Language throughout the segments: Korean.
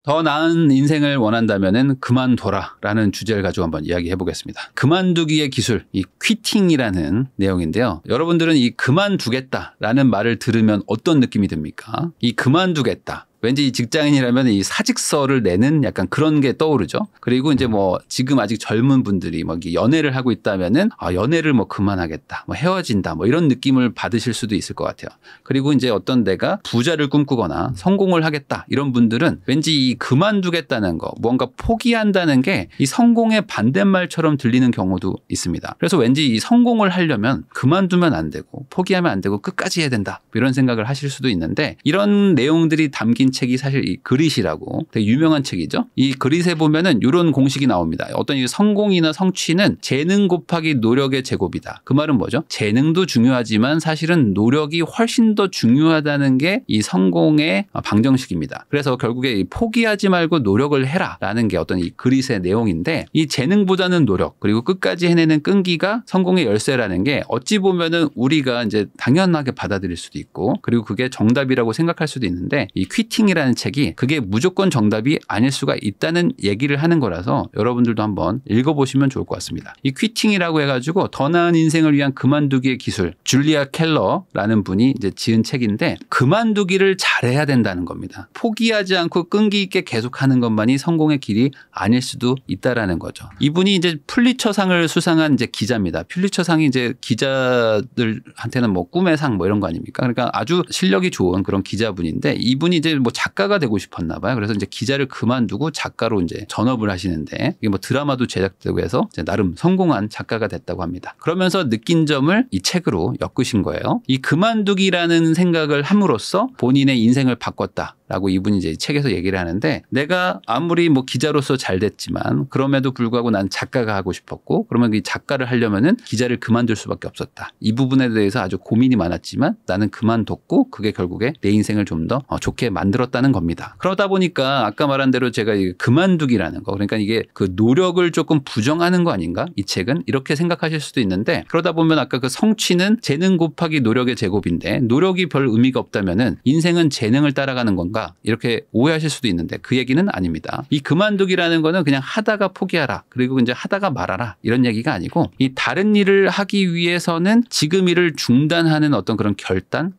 더 나은 인생을 원한다면은 그만둬라 라는 주제를 가지고 한번 이야기해 보겠습니다. 그만두기의 기술, 이 퀴팅이라는 내용인데요. 여러분들은 이 그만두겠다라는 말을 들으면 어떤 느낌이 듭니까? 이 그만두겠다. 왠지 이 직장인이라면 이 사직서를 내는 약간 그런 게 떠오르죠. 그리고 이제 뭐 지금 아직 젊은 분들이 뭐 연애를 하고 있다면은 연애를 뭐 그만하겠다, 뭐 헤어진다, 뭐 이런 느낌을 받으실 수도 있을 것 같아요. 그리고 이제 어떤 내가 부자를 꿈꾸거나 성공을 하겠다 이런 분들은 왠지 이 그만두겠다는 거, 뭔가 포기한다는 게 이 성공의 반대말처럼 들리는 경우도 있습니다. 그래서 왠지 이 성공을 하려면 그만두면 안 되고 포기하면 안 되고 끝까지 해야 된다 이런 생각을 하실 수도 있는데, 이런 내용들이 담긴 책이 사실 이 그릿이라고 되게 유명한 책이죠. 이 그릿에 보면은 이런 공식이 나옵니다. 어떤 이 성공이나 성취는 재능 곱하기 노력의 제곱이다. 그 말은 뭐죠? 재능도 중요하지만 사실은 노력이 훨씬 더 중요하다는 게 이 성공의 방정식입니다. 그래서 결국에 포기하지 말고 노력을 해라라는 게 어떤 이 그릿의 내용인데, 이 재능보다는 노력 그리고 끝까지 해내는 끈기가 성공의 열쇠라는 게 어찌 보면은 우리가 이제 당연하게 받아들일 수도 있고, 그리고 그게 정답이라고 생각할 수도 있는데, 이 퀴팅이라는 책이 그게 무조건 정답이 아닐 수가 있다는 얘기를 하는 거라서 여러분들도 한번 읽어보시면 좋을 것 같습니다. 이 퀴팅이라고 해가지고 더 나은 인생을 위한 그만두기의 기술, 줄리아 켈러라는 분이 이제 지은 책인데, 그만두기를 잘해야 된다는 겁니다. 포기하지 않고 끈기 있게 계속하는 것만이 성공의 길이 아닐 수도 있다라는 거죠. 이분이 이제 풀리처상을 수상한 이제 기자입니다. 풀리처상이 이제 기자들한테는 뭐 꿈의 상 뭐 이런 거 아닙니까? 그러니까 아주 실력이 좋은 그런 기자분인데, 이분이 이제 뭐 작가가 되고 싶었나 봐요. 그래서 이제 기자를 그만두고 작가로 이제 전업을 하시는데, 이게 뭐 드라마도 제작되고 해서 이제 나름 성공한 작가가 됐다고 합니다. 그러면서 느낀 점을 이 책으로 엮으신 거예요. 이 그만두기라는 생각을 함으로써 본인의 인생을 바꿨다라고 이분이 이제 책에서 얘기를 하는데, 내가 아무리 뭐 기자로서 잘 됐지만 그럼에도 불구하고 난 작가가 하고 싶었고, 그러면 이 작가를 하려면은 기자를 그만둘 수밖에 없었다. 이 부분에 대해서 아주 고민이 많았지만 나는 그만뒀고, 그게 결국에 내 인생을 좀 더 좋게 만들었다는 겁니다. 그러다 보니까 아까 말한 대로 제가 그만두기라는 거, 그러니까 이게 그 노력을 조금 부정하는 거 아닌가? 이 책은 이렇게 생각하실 수도 있는데, 그러다 보면 아까 그 성취는 재능 곱하기 노력의 제곱인데, 노력이 별 의미가 없다면은 인생은 재능을 따라가는 건가? 이렇게 오해하실 수도 있는데 그 얘기는 아닙니다. 이 그만두기라는 거는 그냥 하다가 포기하라, 그리고 이제 하다가 말아라 이런 얘기가 아니고, 이 다른 일을 하기 위해서는 지금 일을 중단하는 어떤 그런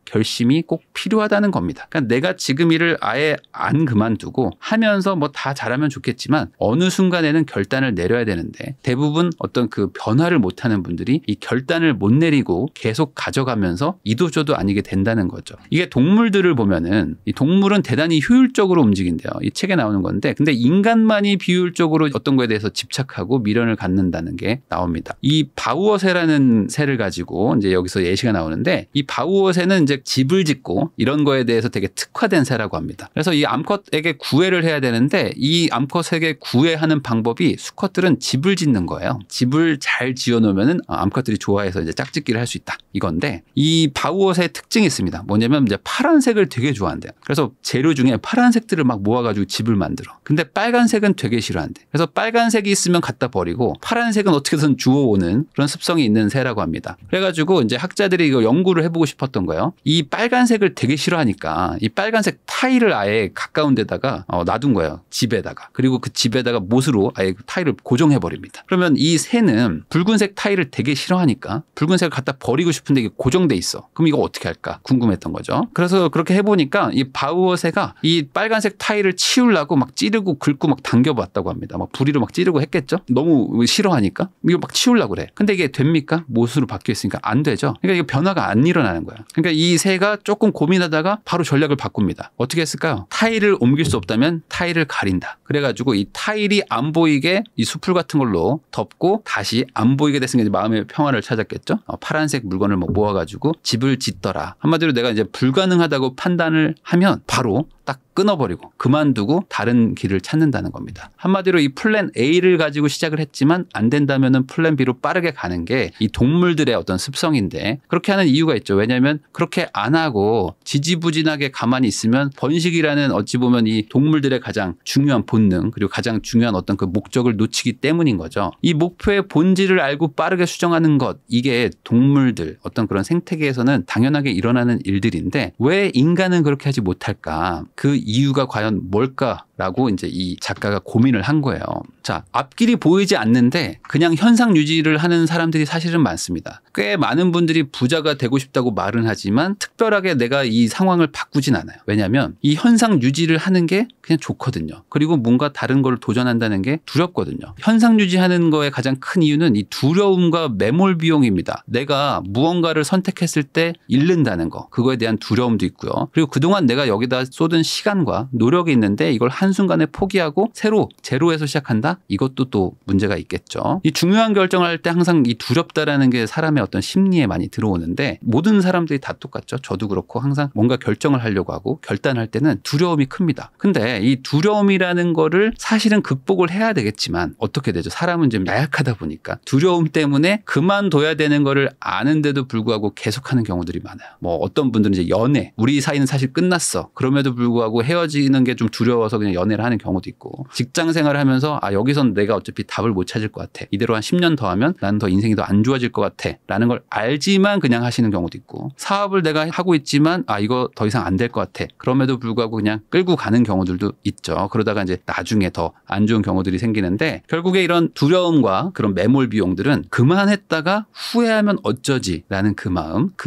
결심이 꼭 필요하다는 겁니다. 그러니까 내가 지금 일을 아예 안 그만두고 하면서 뭐 다 잘하면 좋겠지만 어느 순간에는 결단을 내려야 되는데, 대부분 어떤 그 변화를 못하는 분들이 이 결단을 못 내리고 계속 가져가면서 이도저도 아니게 된다는 거죠. 이게 동물들을 보면은, 이 동물은 대단히 효율적으로 움직인대요. 이 책에 나오는 건데, 근데 인간만이 비효율적으로 어떤 거에 대해서 집착하고 미련을 갖는다는 게 나옵니다. 이 바우어새라는 새를 가지고 이제 여기서 예시가 나오는데, 이 바우어새는 이제 집을 짓고 이런 거에 대해서 되게 특화된 새라고 합니다. 그래서 이 암컷에게 구애를 해야 되는데, 이 암컷에게 구애하는 방법이 수컷들은 집을 짓는 거예요. 집을 잘 지어 놓으면은 암컷들이 좋아해서 이제 짝짓기를 할 수 있다 이건데, 이 바우어새의 특징이 있습니다. 뭐냐면 이제 파란색을 되게 좋아한대요. 그래서 재료 중에 파란색들을 막 모아가지고 집을 만들어. 근데 빨간색은 되게 싫어한대. 그래서 빨간색이 있으면 갖다 버리고 파란색은 어떻게든 주워오는 그런 습성이 있는 새라고 합니다. 그래가지고 이제 학자들이 이거 연구를 해보고 싶었던 거예요. 이 빨간색을 되게 싫어하니까 이 빨간색 타일을 아예 가까운 데다가 놔둔 거예요. 집에다가. 그리고 그 집에다가 못으로 아예 타일을 고정해 버립니다. 그러면 이 새는 붉은색 타일을 되게 싫어하니까 붉은색을 갖다 버리고 싶은데 이게 고정돼 있어. 그럼 이거 어떻게 할까 궁금했던 거죠. 그래서 그렇게 해보니까 이 바우어새가 이 빨간색 타일을 치우려고 막 찌르고 긁고 막 당겨봤다고 합니다. 막 부리로 막 찌르고 했겠죠. 너무 싫어하니까 이거 막 치우려고 그래. 근데 이게 됩니까? 못으로 바뀌어 있으니까 안 되죠. 그러니까 이게 변화가 안 일어나는 거야. 그러니까 이 새가 조금 고민하다가 바로 전략을 바꿉니다. 어떻게 했을까요? 타일을 옮길 수 없다면 타일을 가린다. 그래가지고 이 타일이 안 보이게 이 수풀 같은 걸로 덮고 다시 안 보이게 됐으니까 마음의 평화를 찾았겠죠. 파란색 물건을 뭐 모아가지고 집을 짓더라. 한마디로 내가 이제 불가능하다고 판단을 하면 바로 딱 끊어버리고 그만두고 다른 길을 찾는다는 겁니다. 한마디로 이 플랜 A를 가지고 시작을 했지만 안 된다면은 플랜 B로 빠르게 가는 게 이 동물들의 어떤 습성인데, 그렇게 하는 이유가 있죠. 왜냐하면 그렇게 안 하고 지지부진하게 가만히 있으면 번식이라는 어찌 보면 이 동물들의 가장 중요한 본능, 그리고 가장 중요한 어떤 그 목적을 놓치기 때문인 거죠. 이 목표의 본질을 알고 빠르게 수정하는 것, 이게 동물들 어떤 그런 생태계에서는 당연하게 일어나는 일들인데 왜 인간은 그렇게 하지 못할까? 했을까? 그 이유가 과연 뭘까라고 이제 이 작가가 고민을 한 거예요. 자, 앞길이 보이지 않는데 그냥 현상 유지를 하는 사람들이 사실은 많습니다. 꽤 많은 분들이 부자가 되고 싶다고 말은 하지만 특별하게 내가 이 상황을 바꾸진 않아요. 왜냐하면 이 현상 유지를 하는 게 그냥 좋거든요. 그리고 뭔가 다른 걸 도전한다는 게 두렵거든요. 현상 유지하는 거의 가장 큰 이유는 이 두려움과 매몰 비용입니다. 내가 무언가를 선택했을 때 잃는다는 거, 그거에 대한 두려움도 있고요. 그리고 그동안 내가 여기다 쏟은 시간과 노력이 있는데 이걸 한순간에 포기하고 새로 제로에서 시작한다? 이것도 또 문제가 있겠죠. 이 중요한 결정을 할 때 항상 이 두렵다라는 게 사람의 어떤 심리에 많이 들어오는데 모든 사람들이 다 똑같죠. 저도 그렇고 항상 뭔가 결정을 하려고 하고 결단할 때는 두려움이 큽니다. 근데 이 두려움이라는 거를 사실은 극복을 해야 되겠지만 어떻게 되죠? 사람은 좀 나약하다 보니까 두려움 때문에 그만둬야 되는 거를 아는데도 불구하고 계속하는 경우들이 많아요. 뭐 어떤 분들은 이제 연애, 우리 사이는 사실 끝났어. 그럼에도 불구하고 헤어지는 게 좀 두려워서 그냥 연애를 하는 경우도 있고, 직장 생활을 하면서 여기선 내가 어차피 답을 못 찾을 것 같아. 이대로 한 10년 더 하면 나는 더 인생이 더 안 좋아질 것 같아. 라는 걸 알지만 그냥 하시는 경우도 있고, 사업을 내가 하고 있지만 이거 더 이상 안 될 것 같아. 그럼에도 불구하고 그냥 끌고 가는 경우들도 있죠. 그러다가 이제 나중에 더 안 좋은 경우들이 생기는데, 결국에 이런 두려움과 그런 매몰 비용들은 그만했다가 후회하면 어쩌지라는 그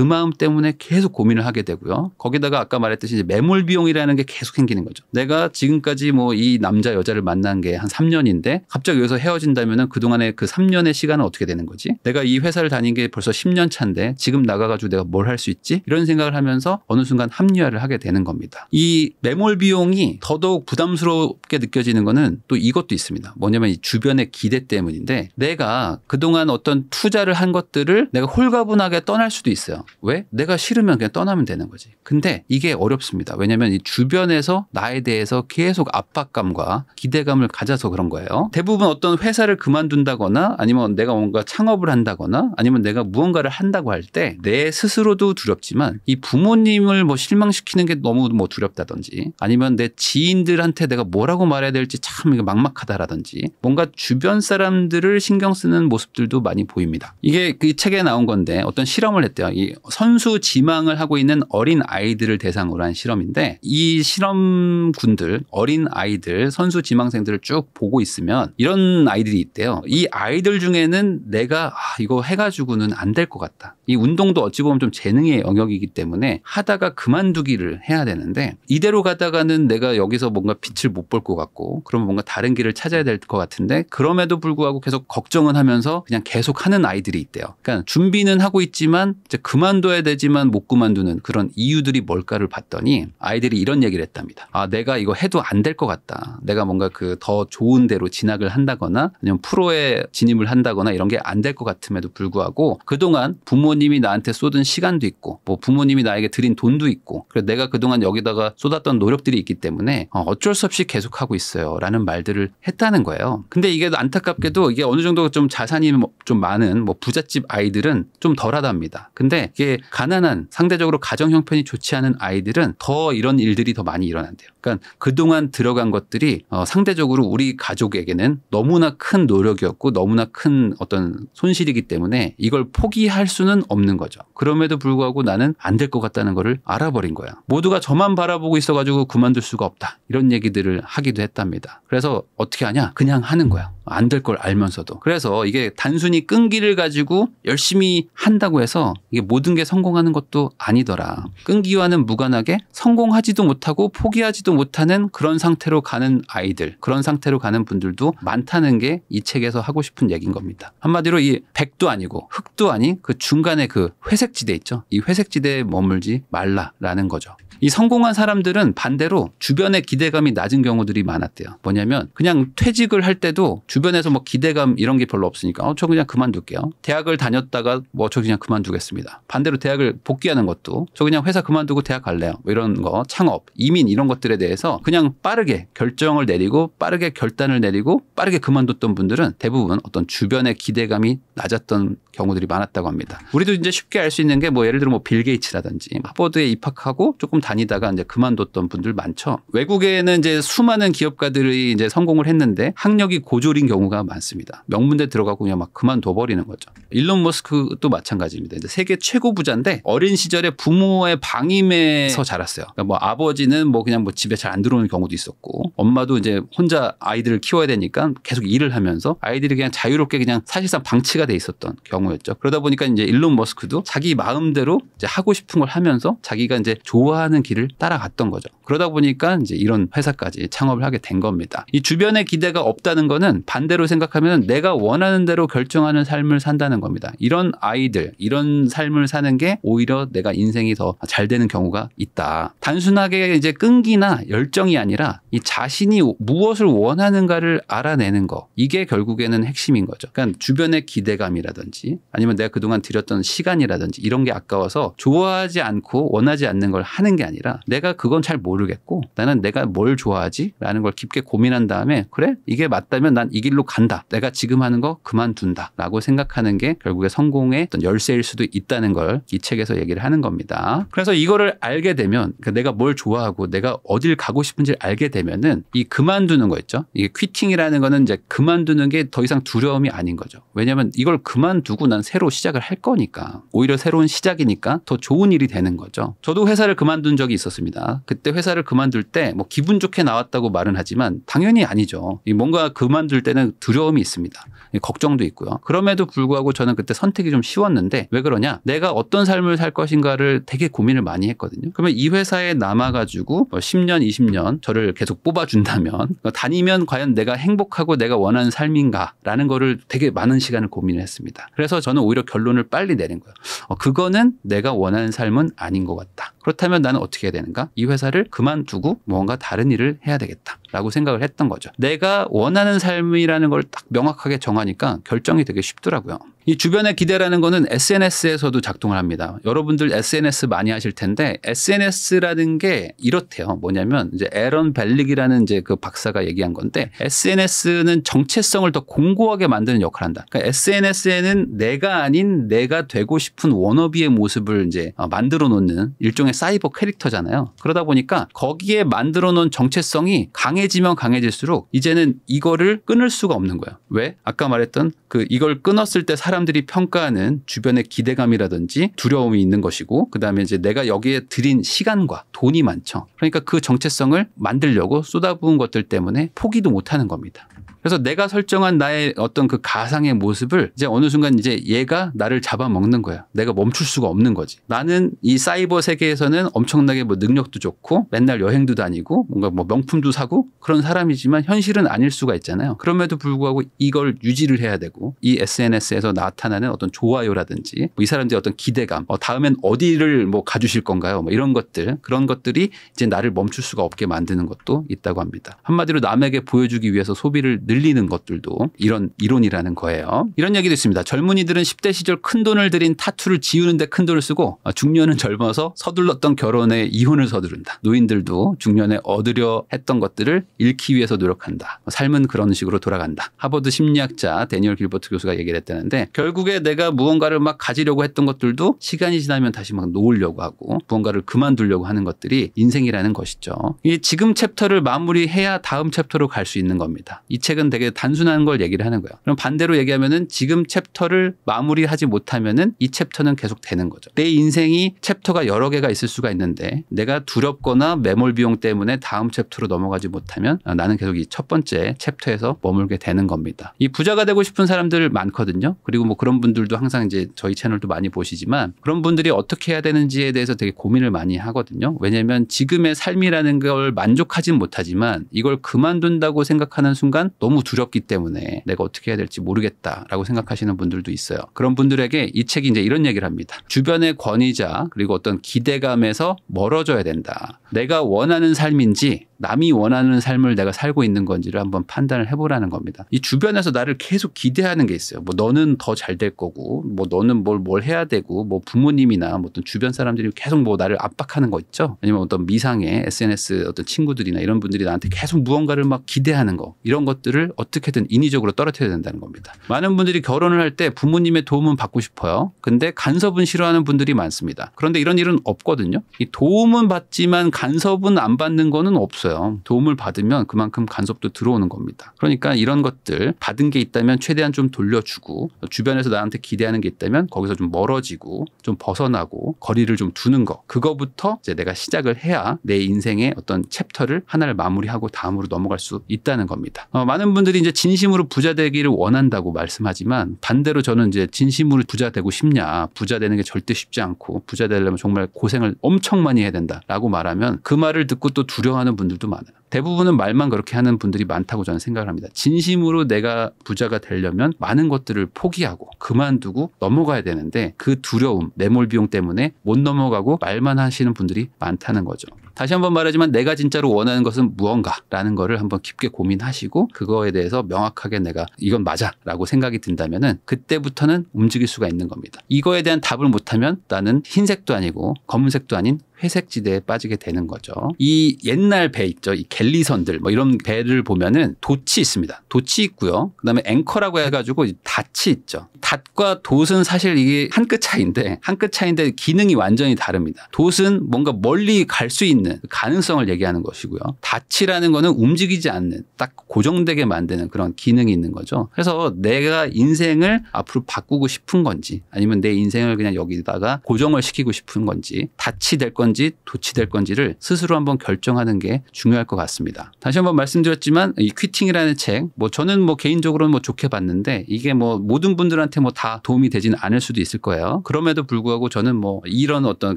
마음 때문에 계속 고민을 하게 되고요. 거기다가 아까 말했듯이 이제 매몰 비용이라는 게 계속 생기는 거죠. 내가 지금까지 뭐 이 남자 여자를 만난 게 한 3년인데 갑자기 여기서 헤어진다면은 그동안의 그 3년의 시간은 어떻게 되는 거지? 내가 이 회사를 다닌 게 벌써 10년 차인데 지금 나가가지고 내가 뭘 할 수 있지? 이런 생각을 하면서 어느 순간 합리화를 하게 되는 겁니다. 이 매몰 비용이 더더욱 부담스럽게 느껴지는 거는 또 이것도 있습니다. 뭐냐면 이 주변의 기대 때문인데, 내가 그동안 어떤 투자를 한 것들을 내가 홀가분하게 떠날 수도 있어요. 왜? 내가 싫으면 그냥 떠나면 되는 거지. 근데 이게 어렵습니다. 왜냐하면 이 주변에서 나에 대해서 계속 압박감과 기대감을 가져서 그런 거예요. 대부분 어떤 회사를 그만둔다거나 아니면 내가 뭔가 창업을 한다거나 아니면 내가 무언가를 한다고 할 때 내 스스로도 두렵지만 이 부모님을 뭐 실망시키는 게 너무 뭐 두렵다든지 아니면 내 지인들한테 내가 뭐라고 말해야 될지 참 이거 막막하다라든지 뭔가 주변 사람들을 신경 쓰는 모습들도 많이 보입니다. 이게 그 책에 나온 건데 어떤 실험을 했대요. 이 선수 지망을 하고 있는 어린 아이들을 대상으로 한 실험인데, 이 실험군들 어린 아이들 선수 지망생들을 쭉 보고 있으면 이런 아이들이 있대요. 이 아이들 중에는 내가 이거 해가지고는 안 될 것 같다. 이 운동도 어찌 보면 좀 재능의 영역이기 때문에 하다가 그만두기를 해야 되는데, 이대로 가다가는 내가 여기서 뭔가 빛을 못 볼 것 같고 그러면 뭔가 다른 길을 찾아야 될 것 같은데, 그럼에도 불구하고 계속 걱정은 하면서 그냥 계속 하는 아이들이 있대요. 그러니까 준비는 하고 있지만 이제 그만둬야 되지만 못 그만두는 그런 이유들이 뭘까를 봤더니 아이들이 이런 얘기를 했답니다. 내가 이거 해도 안 될 것 같다. 내가 뭔가 그 더 좋은 데로 진학을 한다거나 아니면 프로에 진입을 한다거나 이런 게 안 될 것 같음에도 불구하고 그동안 부모님이 나한테 쏟은 시간도 있고 뭐 부모님이 나에게 드린 돈도 있고, 그래서 내가 그동안 여기다가 쏟았던 노력들이 있기 때문에 어쩔 수 없이 계속하고 있어요 라는 말들을 했다는 거예요. 근데 이게 안타깝게도 이게 어느 정도 좀 자산이 좀 많은 뭐 부잣집 아이들은 좀 덜하답니다. 근데 이게 가난한 상대적으로 가정 형편이 좋지 않은 아이들은 더 이런 일들이 더 많이 일어난대요. 그러니까 그동안 들어간 것들이 상대적으로 우리 가족에게는 너무나 큰 노력이었고 너무나 큰 어떤 손실이기 때문에 이걸 포기할 수는 없는 거죠. 그럼에도 불구하고 나는 안 될 것 같다는 거를 알아버린 거야. 모두가 저만 바라보고 있어가지고 그만둘 수가 없다. 이런 얘기들을 하기도 했답니다. 그래서 어떻게 하냐? 그냥 하는 거야. 안 될 걸 알면서도. 그래서 이게 단순히 끈기를 가지고 열심히 한다고 해서 이게 모든 게 성공하는 것도 아니더라. 끈기와는 무관하게 성공하지도 못하고 포기하지도 못하는 그런 상태로 가는 아이들, 그런 상태로 가는 분들도 많다는 게 이 책에서 하고 싶은 얘기인 겁니다. 한마디로 이 백도 아니고 흑도 아닌 그 중간에 그 회색지대 있죠. 이 회색지대에 머물지 말라라는 거죠. 이 성공한 사람들은 반대로 주변의 기대감이 낮은 경우들이 많았대요. 뭐냐면 그냥 퇴직을 할 때도 주변에서 뭐 기대감 이런 게 별로 없으니까 저 그냥 그만둘게요. 대학을 다녔다가 저 그냥 그만두겠습니다. 반대로 대학을 복귀하는 것도 저 그냥 회사 그만두고 대학 갈래요. 뭐 이런 거, 창업, 이민 이런 것들에 대해서 그냥 빠르게 결정을 내리고 빠르게 결단을 내리고 빠르게 그만뒀던 분들은 대부분 어떤 주변의 기대감이 낮았던 경우들이 많았다고 합니다. 우리도 이제 쉽게 알 수 있는 게 뭐 예를 들어 뭐 빌 게이츠라든지 하버드에 입학하고 조금 다니다가 이제 그만뒀던 분들 많죠. 외국에는 이제 수많은 기업가들이 이제 성공을 했는데 학력이 고졸인 경우가 많습니다. 명문대 들어가고 그냥 막 그만둬 버리는 거죠. 일론 머스크도 마찬가지입니다. 이제 세계 최고 부자인데 어린 시절에 부모의 방임에서 자랐어요. 그러니까 뭐 아버지는 뭐 그냥 뭐 집에 잘 안 들어오는 경우도 있었고 엄마도 이제 혼자 아이들을 키워야 되니까 계속 일을 하면서 아이들이 그냥 자유롭게 그냥 사실상 방치가 돼 있었던 경우였죠. 그러다 보니까 이제 일론 머스크도 자기 마음대로 이제 하고 싶은 걸 하면서 자기가 이제 좋아하는 길을 따라갔던 거죠. 그러다 보니까 이제 이런 회사까지 창업을 하게 된 겁니다. 이 주변의 기대가 없다는 거는 반대로 생각하면 내가 원하는 대로 결정하는 삶을 산다는 겁니다. 이런 아이들, 이런 삶을 사는 게 오히려 내가 인생이 더 잘 되는 경우가 있다. 단순하게 이제 끈기나 열정이 아니라 이 자신이 무엇을 원하는가를 알아내는 거. 이게 결국에는 핵심인 거죠. 그러니까 주변의 기대감이라든지 아니면 내가 그동안 들였던 시간이라든지 이런 게 아까워서 좋아하지 않고 원하지 않는 걸 하는 게 아니라 내가 그건 잘 모르겠고 나는 내가 뭘 좋아하지? 라는 걸 깊게 고민한 다음에 그래? 이게 맞다면 난 이 길로 간다. 내가 지금 하는 거 그만둔다. 라고 생각하는 게 결국에 성공의 어떤 열쇠일 수도 있다는 걸 이 책에서 얘기를 하는 겁니다. 그래서 이거를 알게 되면 그러니까 내가 뭘 좋아하고 내가 어딜 가고 싶은지를 알게 되면은 이 그만두는 거 있죠. 이게 퀴팅이라는 거는 이제 그만두는 게 더 이상 두려움이 아닌 거죠. 왜냐하면 이걸 그만두고 난 새로 시작을 할 거니까 오히려 새로운 시작이니까 더 좋은 일이 되는 거죠. 저도 회사를 그만둔 적이 있었습니다. 그때 회사를 그만둘 때 뭐 기분 좋게 나왔다고 말은 하지만 당연히 아니죠. 뭔가 그만둘 때는 두려움이 있습니다. 걱정도 있고요. 그럼에도 불구하고 저는 그때 선택이 좀 쉬웠는데 왜 그러냐? 내가 어떤 삶을 살 것인가를 되게 고민을 많이 했거든요. 그러면 이 회사에 남아가지고 10년, 20년 저를 계속 뽑아준다면 다니면 과연 내가 행복하고 내가 원하는 삶인가라는 거를 되게 많은 시간을 고민을 했습니다. 그래서 저는 오히려 결론을 빨리 내린 거예요. 그거는 내가 원하는 삶은 아닌 것 같다. 그렇다면 나는 어떻게 해야 되는가? 이 회사를 그만두고 뭔가 다른 일을 해야 되겠다라고 생각을 했던 거죠. 내가 원하는 삶이라는 걸 딱 명확하게 정하니까 결정이 되게 쉽더라고요. 이 주변의 기대라는 거는 SNS에서도 작동을 합니다. 여러분들 SNS 많이 하실 텐데 SNS라는 게 이렇대요. 뭐냐면 이제 에런 벨릭이라는 이제 그 박사가 얘기한 건데 SNS는 정체성을 더 공고하게 만드는 역할을 한다. 그러니까 SNS에는 내가 아닌 내가 되고 싶은 워너비의 모습을 이제 만들어 놓는 일종의 사이버 캐릭터잖아요. 그러다 보니까 거기에 만들어 놓은 정체성이 강해지면 강해질수록 이제는 이거를 끊을 수가 없는 거예요. 왜? 아까 말했던 그 이걸 끊었을 때 사람들이 평가하는 주변의 기대감이라든지 두려움이 있는 것이고 그다음에 이제 내가 여기에 들인 시간과 돈이 많죠. 그러니까 그 정체성을 만들려고 쏟아부은 것들 때문에 포기도 못하는 겁니다. 그래서 내가 설정한 나의 어떤 그 가상의 모습을 이제 어느 순간 이제 얘가 나를 잡아먹는 거야. 내가 멈출 수가 없는 거지. 나는 이 사이버 세계에서는 엄청나게 뭐 능력도 좋고 맨날 여행도 다니고 뭔가 뭐 명품도 사고 그런 사람이지만 현실은 아닐 수가 있잖아요. 그럼에도 불구하고 이걸 유지를 해야 되고 이 SNS에서 나타나는 어떤 좋아요라든지 뭐 이 사람들의 어떤 기대감, 다음엔 어디를 뭐 가주실 건가요? 뭐 이런 것들, 그런 것들이 이제 나를 멈출 수가 없게 만드는 것도 있다고 합니다. 한마디로 남에게 보여주기 위해서 소비를 늘리는 것들도 이런 이론이라는 거예요. 이런 얘기도 있습니다. 젊은이들은 10대 시절 큰돈을 들인 타투를 지우는데 큰돈을 쓰고 중년은 젊어서 서둘렀던 결혼에 이혼을 서두른다. 노인들도 중년에 얻으려 했던 것들을 잃기 위해서 노력한다. 삶은 그런 식으로 돌아간다. 하버드 심리학자 데니얼 길버트 교수가 얘기를 했다는데 결국에 내가 무언가를 막 가지려고 했던 것들도 시간이 지나면 다시 막 놓으려고 하고 무언가를 그만두려고 하는 것들이 인생이라는 것이죠. 이 지금 챕터를 마무리해야 다음 챕터로 갈 수 있는 겁니다. 이 책은 되게 단순한 걸 얘기를 하는 거예요. 그럼 반대로 얘기하면은 지금 챕터를 마무리하지 못하면은 이 챕터는 계속 되는 거죠. 내 인생이 챕터가 여러 개가 있을 수가 있는데 내가 두렵거나 매몰 비용 때문에 다음 챕터로 넘어가지 못하면 나는 계속 이 첫 번째 챕터에서 머물게 되는 겁니다. 이 부자가 되고 싶은 사람들 많거든요. 그리고 뭐 그런 분들도 항상 이제 저희 채널도 많이 보시지만 그런 분들이 어떻게 해야 되는지에 대해서 되게 고민을 많이 하거든요. 왜냐하면 지금의 삶이라는 걸 만족하진 못하지만 이걸 그만둔다고 생각하는 순간 너무 두렵기 때문에 내가 어떻게 해야 될지 모르겠다라고 생각하시는 분들도 있어요. 그런 분들에게 이 책이 이제 이런 얘기를 합니다. 주변의 권위자 그리고 어떤 기대감에서 멀어져야 된다. 내가 원하는 삶인지 남이 원하는 삶을 내가 살고 있는 건지를 한번 판단을 해보라는 겁니다. 이 주변에서 나를 계속 기대하는 게 있어요. 뭐 너는 더 잘 될 거고 뭐 너는 뭘 해야 되고 뭐 부모님이나 뭐 어떤 주변 사람들이 계속 뭐 나를 압박하는 거 있죠. 아니면 어떤 미상의 SNS 어떤 친구들이나 이런 분들이 나한테 계속 무언가를 막 기대하는 거 이런 것들을 것들을 어떻게든 인위적으로 떨어뜨려야 된다는 겁니다. 많은 분들이 결혼을 할 때 부모님의 도움은 받고 싶어요. 근데 간섭은 싫어하는 분들이 많습니다. 그런데 이런 일은 없거든요. 이 도움은 받지만 간섭은 안 받는 거는 없어요. 도움을 받으면 그만큼 간섭도 들어오는 겁니다. 그러니까 이런 것들 받은 게 있다면 최대한 좀 돌려주고 주변에서 나한테 기대하는 게 있다면 거기서 좀 멀어지고 좀 벗어나고 거리를 좀 두는 거. 그거부터 이제 내가 시작을 해야 내 인생의 어떤 챕터를 하나를 마무리하고 다음으로 넘어갈 수 있다는 겁니다. 많은 분들이 이제 진심으로 부자 되기를 원한다고 말씀하지만 반대로 저는 이제 진심으로 부자 되고 싶냐, 부자 되는 게 절대 쉽지 않고 부자 되려면 정말 고생을 엄청 많이 해야 된다라고 말하면 그 말을 듣고 또 두려워하는 분들도 많아요. 대부분은 말만 그렇게 하는 분들이 많다고 저는 생각을 합니다. 진심으로 내가 부자가 되려면 많은 것들을 포기하고 그만두고 넘어가야 되는데 그 두려움, 매몰 비용 때문에 못 넘어가고 말만 하시는 분들이 많다는 거죠. 다시 한번 말하지만 내가 진짜로 원하는 것은 무언가라는 거를 한번 깊게 고민하시고 그거에 대해서 명확하게 내가 이건 맞아라고 생각이 든다면은 그때부터는 움직일 수가 있는 겁니다. 이거에 대한 답을 못하면 나는 흰색도 아니고 검은색도 아닌 회색 지대에 빠지게 되는 거죠. 이 옛날 배 있죠. 이 갤리선들 뭐 이런 배를 보면은 돛이 있습니다. 돛이 있고요. 그다음에 앵커라고 해가지고 닷이 있죠. 닷과 돛은 사실 이게 한 끗 차이인데 기능이 완전히 다릅니다. 돛은 뭔가 멀리 갈 수 있는 가능성을 얘기하는 것이고요. 닷이라는 거는 움직이지 않는 딱 고정되게 만드는 그런 기능이 있는 거죠. 그래서 내가 인생을 앞으로 바꾸고 싶은 건지 아니면 내 인생을 그냥 여기다가 고정을 시키고 싶은 건지 닷이 될 건지 돛이 될 건지를 스스로 한번 결정하는 게 중요할 것 같습니다. 다시 한번 말씀드렸지만 이 퀴팅이라는 책 저는 개인적으로는 좋게 봤는데 이게 모든 분들한테 다 도움이 되지는 않을 수도 있을 거예요. 그럼에도 불구하고 저는 이런 어떤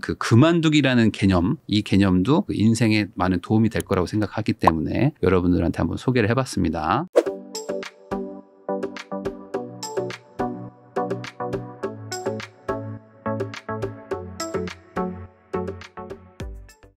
그 그만두기라는 개념 이 개념도 인생에 많은 도움이 될 거라고 생각하기 때문에 여러분들한테 한번 소개를 해봤습니다.